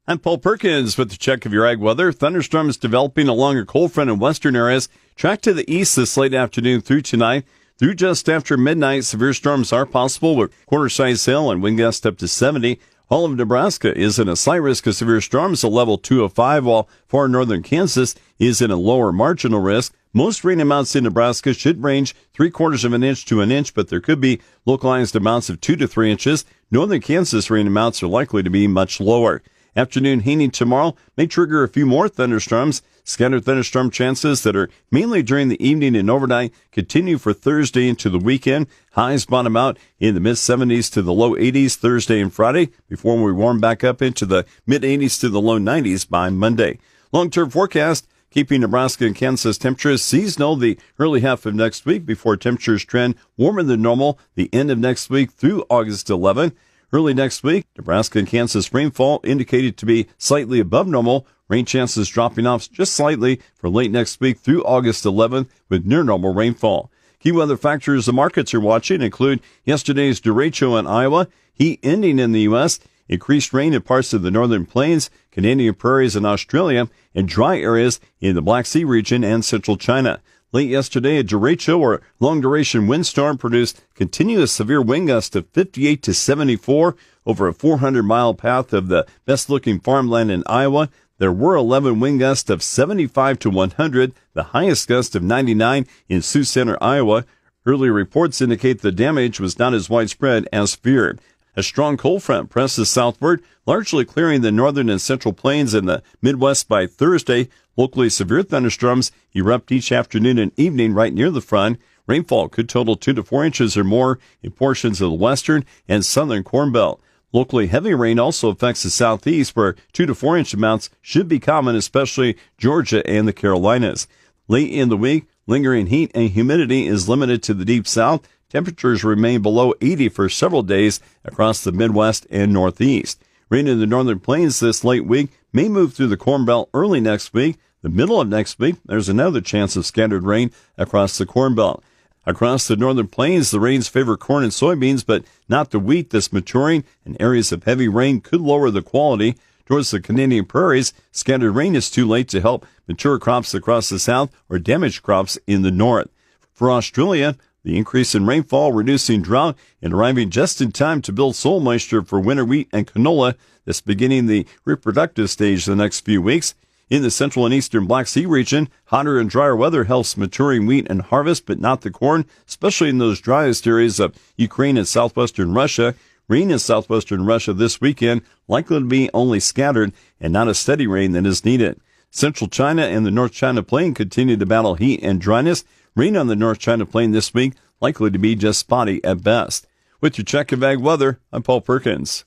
I'm Paul Perkins with the check of your ag weather. Thunderstorms developing along a cold front in western areas. Track to the east this late afternoon through tonight. Through just after midnight, severe storms are possible with quarter-size hail and wind gusts up to 70. All of Nebraska is in a slight risk of severe storms, a level 2 of 5, while far northern Kansas is in a lower marginal risk. Most rain amounts in Nebraska should range 3/4 of an inch to an inch, but there could be localized amounts of 2 to 3 inches. Northern Kansas rain amounts are likely to be much lower. Afternoon heating tomorrow may trigger a few more thunderstorms. Scattered thunderstorm chances that are mainly during the evening and overnight continue for Thursday into the weekend. Highs bottom out in the mid-70s to the low 80s Thursday and Friday before we warm back up into the mid-80s to the low 90s by Monday. Long-term forecast keeping Nebraska and Kansas temperatures seasonal the early half of next week before temperatures trend warmer than normal the end of next week through August 11. Early next week, Nebraska and Kansas rainfall indicated to be slightly above normal. Rain chances dropping off just slightly for late next week through August 11th with near normal rainfall. Key weather factors the markets are watching include yesterday's derecho in Iowa, heat ending in the U.S., increased rain in parts of the northern plains, Canadian prairies and Australia, and dry areas in the Black Sea region and central China. Late yesterday, a derecho or long-duration windstorm produced continuous severe wind gusts of 58 to 74 over a 400-mile path of the best-looking farmland in Iowa. There were 11 wind gusts of 75 to 100, the highest gust of 99 in Sioux Center, Iowa. Early reports indicate the damage was not as widespread as feared. A strong cold front presses southward, largely clearing the northern and central plains and the Midwest by Thursday. Locally severe thunderstorms erupt each afternoon and evening right near the front. Rainfall could total 2 to 4 inches or more in portions of the western and southern Corn Belt. Locally heavy rain also affects the southeast, where 2 to 4 inch amounts should be common, especially Georgia and the Carolinas. Late in the week, lingering heat and humidity is limited to the deep south. Temperatures remain below 80 for several days across the Midwest and Northeast. Rain in the northern plains this late week may move through the Corn Belt early next week. The middle of next week, there's another chance of scattered rain across the Corn Belt. Across the northern plains, the rains favor corn and soybeans, but not the wheat that's maturing, and areas of heavy rain could lower the quality. Towards the Canadian prairies, scattered rain is too late to help mature crops across the south or damage crops in the north. For Australia, the increase in rainfall reducing drought and arriving just in time to build soil moisture for winter wheat and canola that's beginning the reproductive stage the next few weeks. In the central and eastern Black Sea region, hotter and drier weather helps maturing wheat and harvest, but not the corn, especially in those driest areas of Ukraine and southwestern Russia. Rain in southwestern Russia this weekend likely to be only scattered and not a steady rain that is needed. Central China and the North China Plain continue to battle heat and dryness. Rain on the North China Plain this week likely to be just spotty at best. With your check of ag weather, I'm Paul Perkins.